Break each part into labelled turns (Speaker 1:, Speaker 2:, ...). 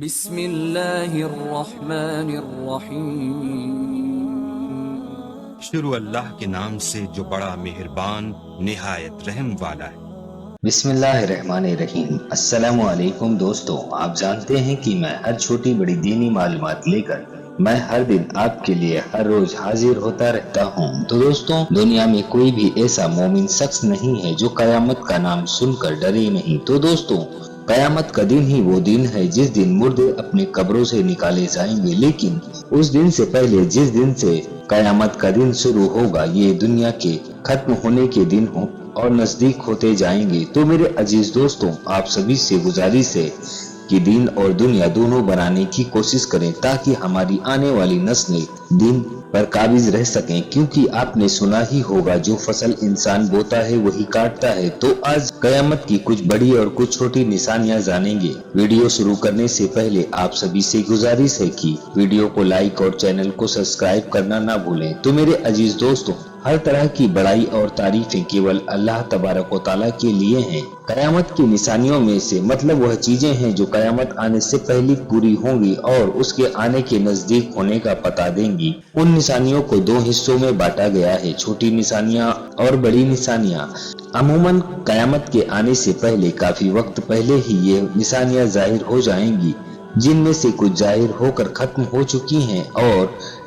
Speaker 1: بسم اللہ الرحمن الرحیم۔
Speaker 2: شروع اللہ کے نام سے جو بڑا مہربان نہایت رحم والا ہے۔
Speaker 3: بسم اللہ الرحمن الرحیم۔ السلام علیکم دوستو، آپ جانتے ہیں کہ میں ہر چھوٹی بڑی دینی معلومات لے کر میں ہر دن آپ کے لیے ہر روز حاضر ہوتا رہتا ہوں۔ تو دوستو، دنیا میں کوئی بھی ایسا مومن شخص نہیں ہے جو قیامت کا نام سن کر ڈرے نہیں۔ تو دوستو، قیامت کا دن ہی وہ دن ہے جس دن مردے اپنے قبروں سے نکالے جائیں گے، لیکن اس دن سے پہلے جس دن سے قیامت کا دن شروع ہوگا، یہ دنیا کے ختم ہونے کے دن ہو اور نزدیک ہوتے جائیں گے۔ تو میرے عزیز دوستوں، آپ سبھی سے گزارش ہے کہ دین اور دنیا دونوں بنانے کی کوشش کریں تاکہ ہماری آنے والی نسلیں دین پر قابض رہ سکیں، کیونکہ آپ نے سنا ہی ہوگا جو فصل انسان بوتا ہے وہی کاٹتا ہے۔ تو آج قیامت کی کچھ بڑی اور کچھ چھوٹی نشانیاں جانیں گے۔ ویڈیو شروع کرنے سے پہلے آپ سبھی سے گزارش ہے کہ ویڈیو کو لائک اور چینل کو سبسکرائب کرنا نہ بھولیں۔ تو میرے عزیز دوستوں، ہر طرح کی بڑائی اور تعریفیں کیول اللہ تبارک و تعالیٰ کے لیے ہیں۔ قیامت کی نشانیوں میں سے مطلب وہ چیزیں ہیں جو قیامت آنے سے پہلے پوری ہوں گی اور اس کے آنے کے نزدیک ہونے کا پتہ دیں گی۔ ان نشانیوں کو دو حصوں میں بانٹا گیا ہے، چھوٹی نشانیاں اور بڑی نشانیاں۔ عموماً قیامت کے آنے سے پہلے کافی وقت پہلے ہی یہ نشانیاں ظاہر ہو جائیں گی، جن میں سے کچھ ظاہر ہو کر ختم ہو چکی ہیں اور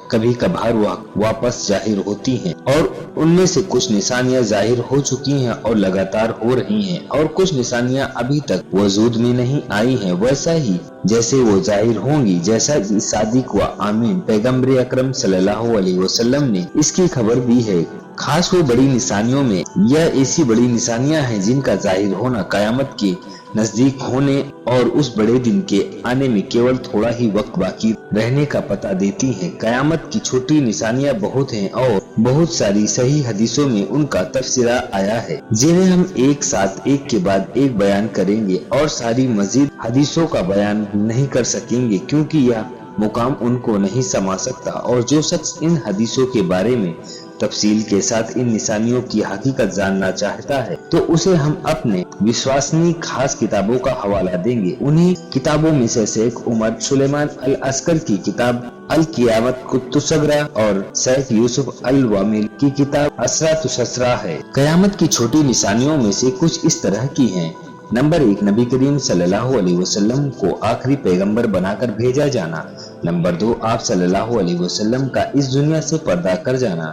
Speaker 3: کبھی کبھار واپس ظاہر ہوتی ہیں، اور ان میں سے کچھ نشانیاں ظاہر ہو چکی ہیں اور لگاتار ہو رہی ہیں، اور کچھ نشانیاں ابھی تک وجود میں نہیں آئی ہیں ویسا ہی جیسے وہ ظاہر ہوں گی، جیسا کہ صادق و آمین پیغمبر اکرم صلی اللہ علیہ وسلم نے اس کی خبر دی ہے۔ خاص وہ بڑی نشانیوں میں یہ ایسی بڑی نشانیاں ہیں جن کا ظاہر ہونا قیامت کے نزدیک ہونے اور اس بڑے دن کے آنے میں کیول تھوڑا ہی وقت باقی رہنے کا پتہ دیتی ہیں۔ قیامت کی چھوٹی نشانیاں بہت ہیں اور بہت ساری صحیح حدیثوں میں ان کا تفسیرہ آیا ہے، جنہیں ہم ایک ساتھ ایک کے بعد ایک بیان کریں گے اور ساری مزید حدیثوں کا بیان نہیں کر سکیں گے کیونکہ یہ مقام ان کو نہیں سما سکتا، اور جو شخص ان حدیثوں کے بارے میں تفصیل کے ساتھ ان نشانیوں کی حقیقت جاننا چاہتا ہے تو اسے ہم اپنے وشواسنی خاص کتابوں کا حوالہ دیں گے۔ انہی کتابوں میں سے شیخ عمر سلیمان العسکر کی کتاب القیامت الصغریٰ اور شیخ یوسف الوامل کی کتاب اسرۃ السسرہ ہے۔ قیامت کی چھوٹی نشانیوں میں سے کچھ اس طرح کی ہیں۔ نمبر 1، نبی کریم صلی اللہ علیہ وسلم کو آخری پیغمبر بنا کر بھیجا جانا۔ نمبر 2، آپ صلی اللہ علیہ وسلم کا اس دنیا سے پردہ کر جانا۔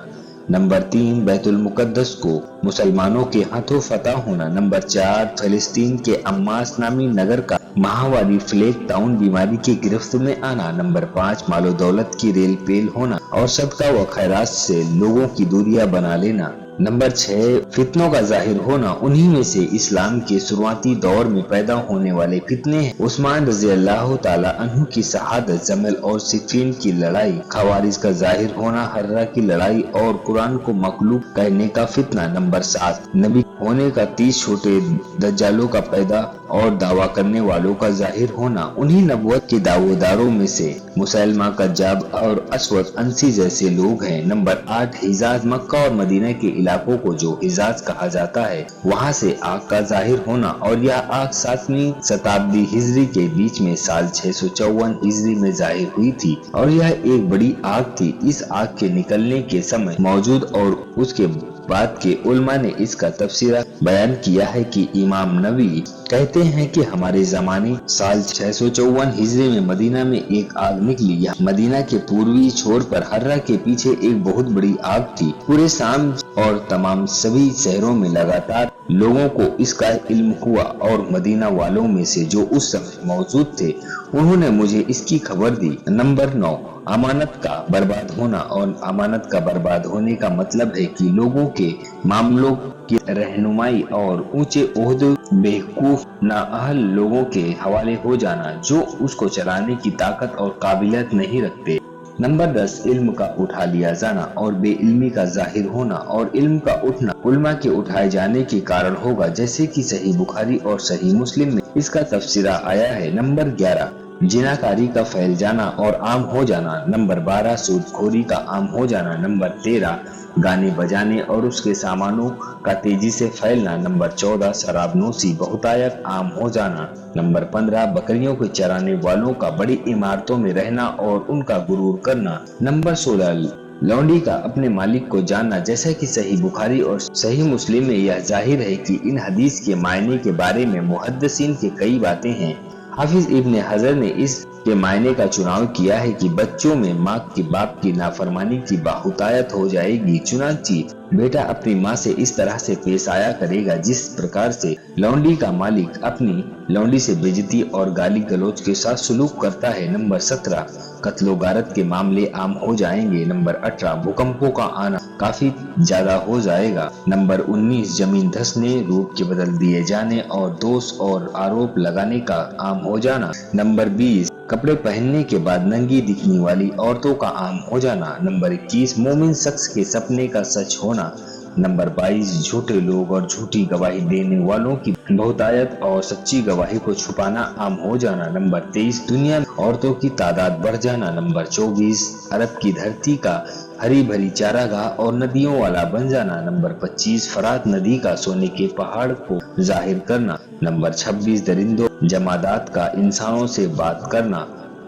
Speaker 3: نمبر 3، بیت المقدس کو مسلمانوں کے ہاتھوں فتح ہونا۔ نمبر 4، فلسطین کے عماس نامی نگر کا ماہواری فلیگ ٹاؤن بیماری کی گرفت میں آنا۔ نمبر 5، مال و دولت کی ریل پیل ہونا اور صدقہ و خیرات سے لوگوں کی دوریاں بنا لینا۔ نمبر 6، فتنوں کا ظاہر ہونا۔ انہی میں سے اسلام کے شروعاتی دور میں پیدا ہونے والے فتنے ہیں: عثمان رضی اللہ تعالی عنہ کی شہادت، جمل اور صفین کی لڑائی، خوارج کا ظاہر ہونا، ہرہ کی لڑائی اور قرآن کو مخلوق کہنے کا فتنہ۔ نمبر 7، نبی ہونے کا 30 چھوٹے دجالوں کا پیدا اور دعویٰ کرنے والوں کا ظاہر ہونا۔ انہی نبوت کے دعویداروں میں سے مسیلمہ کذاب اور اسود عنسی جیسے لوگ ہیں۔ نمبر 8، حجاز، مکہ اور مدینہ کے علاقوں کو جو حجاز کہا جاتا ہے، وہاں سے آگ کا ظاہر ہونا، اور یہ آگ 7ویں شتابدی ہجری کے بیچ میں سال 654 ہجری میں ظاہر ہوئی تھی، اور یہ ایک بڑی آگ تھی۔ اس آگ کے نکلنے کے سمے موجود اور اس کے بعد کے علماء نے اس کا تفسیرہ بیان کیا ہے کہ امام نووی کہتے ہیں کہ ہمارے زمانے سال 654 ہجری میں مدینہ میں ایک آگ نکلی۔ یہ مدینہ کے پوروی چھور پر ہرہ کے پیچھے ایک بہت بڑی آگ تھی۔ پورے شام اور تمام سبھی شہروں میں لگاتار لوگوں کو اس کا علم ہوا، اور مدینہ والوں میں سے جو اس سمے موجود تھے انہوں نے مجھے اس کی خبر دی۔ نمبر 9، امانت کا برباد ہونا، اور امانت کا برباد ہونے کا مطلب ہے کہ لوگوں کے معاملوں کی رہنمائی اور اونچے عہدے بیوقوف نااہل لوگوں کے حوالے ہو جانا جو اس کو چلانے کی طاقت اور قابلیت نہیں رکھتے۔ نمبر 10، علم کا اٹھا لیا جانا اور بے علمی کا ظاہر ہونا، اور علم کا اٹھنا علماء کے اٹھائے جانے کے کارن ہوگا، جیسے کہ صحیح بخاری اور صحیح مسلم میں اس کا تفسیرہ آیا ہے۔ نمبر 11، जिनाकारी का फैल जाना और आम हो जाना। नंबर 12 सूदखोरी का आम हो जाना। नंबर 13 गाने बजाने और उसके सामानों का तेजी से फैलना। नंबर 14 शराबनोशी बहुतायत आम हो जाना। नंबर 15 बकरियों को चराने वालों का बड़ी इमारतों में रहना और उनका गुरूर करना। नंबर 16 लौंडी का अपने मालिक को जानना। जैसा कि सही बुखारी और सही मुस्लिम में यह जाहिर है कि इन हदीस के मायने के बारे में मुहद्दिसीन के कई बातें हैं। हाफिज इब्ने हजर ने इसके मायने का चुनाव किया है कि बच्चों में माँ के बाप की नाफरमानी की बहुतायत हो जाएगी। चुनांची बेटा अपनी माँ से इस तरह से पेश आया करेगा जिस प्रकार से लौंडी का मालिक अपनी लौंडी से बेइज्जती और गाली गलौज के साथ सलूक करता है। नंबर 17 कत्लो गारत के मामले आम हो जाएंगे। नंबर 18 भूकंपों का आना काफी ज्यादा हो जाएगा। नंबर 19 जमीन धंसने, रूप के बदल दिए जाने और दोष और आरोप लगाने का आम हो जाना। नंबर 20 कपड़े पहनने के बाद नंगी दिखने वाली औरतों का आम हो जाना। नंबर 21 मोमिन शख्स के सपने का सच होना। नंबर 22 झूठे लोग और झूठी गवाही देने वालों की बहुतायत और सच्ची गवाही को छुपाना आम हो जाना। नंबर 23 दुनिया में औरतों की तादाद बढ़ जाना। नंबर 24 अरब की धरती का हरी भरी चारागाह और नदियों वाला बन जाना। नंबर 25 फरात नदी का सोने के पहाड़ को जाहिर करना। नंबर 26 दरिंदों जमादात का इंसानों से बात करना।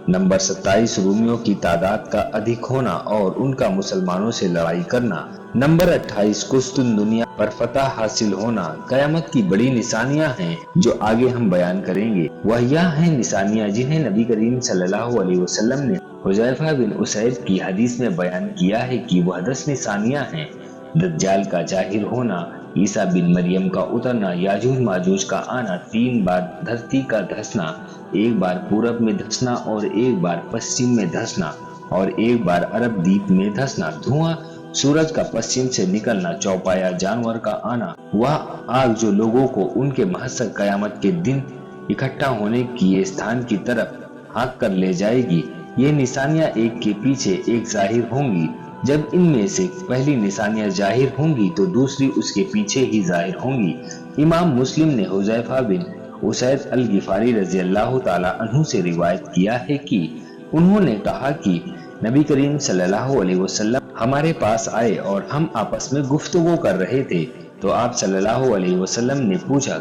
Speaker 3: नंबर 27 रूमियों की तादाद का अधिक होना और उनका मुसलमानों से लड़ाई करना। नंबर 28 कुस्तुन दुनिया पर फतह हासिल होना। कयामत की बड़ी निशानियां हैं जो आगे हम बयान करेंगे। वह यह हैं निशानियां जिन्हें नबी करीम सल्लल्लाहु अलैहि वसल्लम ने हुज़ैफा बिन उसैद की हदीस में बयान किया है कि वह 10 निशानियां हैं। दज्जाल का जाहिर होना, ईसा बिन मरियम का उतरना, याजूज माजूज का आना, 3 बार धरती का धंसना, 1 बार पूरब में धंसना और 1 बार पश्चिम में धंसना और 1 बार अरब द्वीप में धंसना, धुआं सूरज का पश्चिम से निकलना, चौपाया जानवर का आना, वह आग जो लोगों को उनके महशर कयामत के दिन इकट्ठा होने की स्थान की तरफ हाँक कर ले जाएगी। ये निशानियां एक के पीछे एक जाहिर होंगी। जब इनमें से पहली निशानियां जाहिर होंगी तो दूसरी उसके पीछे ही जाहिर होंगी। इमाम मुस्लिम ने हुज़ैफा बिन उसैद अल गिफारी रज़ी अल्लाह ताला अन्हु से रिवायत किया है कि उन्होंने कहा कि नबी करीम सल्लल्लाहु अलैहि वसल्लम हमारे पास आए और हम आपस में गुफ्तगू कर रहे थे तो आप सल्लल्लाहु अलैहि वसल्लम ने पूछा,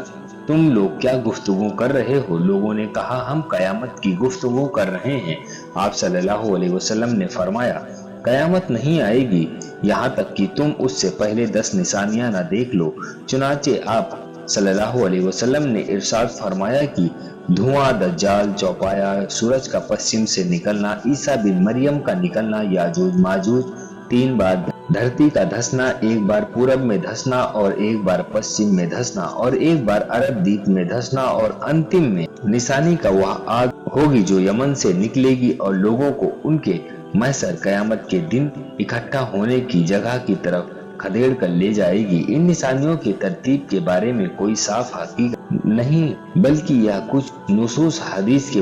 Speaker 3: तुम लोग क्या गुफ्तगू कर रहे हो? लोगों ने कहा, हम कयामत की गुफ्तगू कर रहे हैं। आप सल्लल्लाहु अलैहि वसल्लम ने फरमाया, कयामत नहीं आएगी यहाँ तक कि तुम उससे पहले 10 निशानियां न देख लो। चुनाचे आप सल्लल्लाहु अलैहि वसल्लम ने इरशाद फरमाया कि धुआं, दज्जाल, चौपाया, सूरज का पश्चिम से निकलना, ईसा बिन मरियम का निकलना, याजूज माजूज, 3 बार धरती का धंसना, 1 बार पूरब में धंसना और 1 बार पश्चिम में धंसना और 1 बार अरब द्वीप में धंसना और अंतिम में निशानी का वह आग होगी जो यमन से निकलेगी और लोगों को उनके महशर कयामत के दिन इकट्ठा होने की जगह की तरफ खदेड़ कर ले जाएगी। इन निशानियों की तरतीब के बारे में कोई साफ हकीकत नहीं, बल्कि यह कुछ नुसूस हदीस के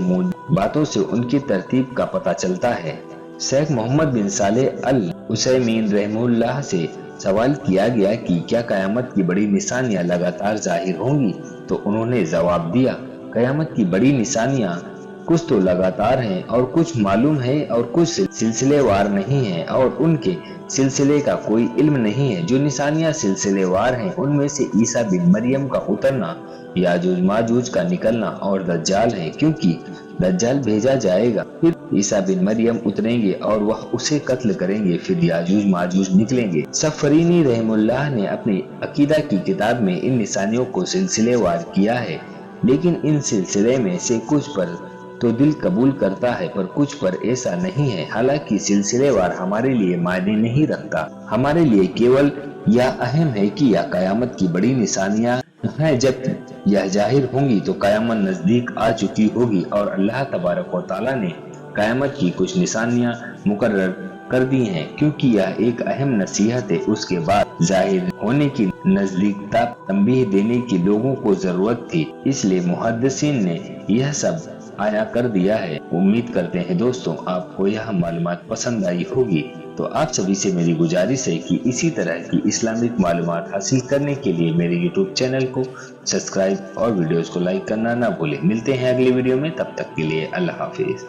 Speaker 3: बातों से उनकी तरतीब का पता चलता है। शेख मोहम्मद बिन सालेह अल उसैमीन रहमुल्लाह से सवाल किया गया कि क्या कयामत की बड़ी निशानियां लगातार जाहिर होंगी, तो उन्होंने जवाब दिया, कयामत की बड़ी निशानियां कुछ तो लगातार हैं और कुछ मालूम है और कुछ सिलसिलेवार नहीं है और उनके सिलसिले का कोई इल्म नहीं है। जो निशानियां सिलसिलेवार हैं उनमें से ईसा बिन मरियम का उतरना, याजूज माजूज का निकलना और दज्जाल है, क्योंकि दज्जाल भेजा जाएगा, फिर ईसा बिन मरियम उतरेंगे और वह उसे कत्ल करेंगे, फिर याजूज माजूज निकलेंगे। सफरीनी रहमुल्लाह ने अपनी अकीदा की किताब में इन निशानियों को सिलसिलेवार किया है, लेकिन इन सिलसिले में से कुछ पर तो दिल कबूल करता है पर कुछ पर ऐसा नहीं है। हालांकि सिलसिलेवार हमारे लिए मायने नहीं रखता, हमारे लिए केवल यह अहम है कि यह कयामत की बड़ी निशानियां हैं। जब यह जाहिर होंगी तो कयामत नजदीक आ चुकी होगी और अल्लाह तबारक व तआला ने कयामत की कुछ निशानियां मुकर्रर कर दी हैं, क्योंकि यह एक अहम नसीहत है। उसके बाद जाहिर होने की नजदीकता तंबीह देने की लोगों को जरूरत थी, इसलिए मुहद्दिसीन ने यह सब आया कर दिया है। उम्मीद करते हैं दोस्तों आपको यह मालूमात पसंद आई होगी। तो आप सभी से मेरी गुजारिश है कि इसी तरह की इस्लामिक मालूमात हासिल करने के लिए मेरे यूट्यूब चैनल को सब्सक्राइब और वीडियोस को लाइक करना ना भूलें। मिलते हैं अगली वीडियो में, तब तक के लिए अल्लाह हाफिज।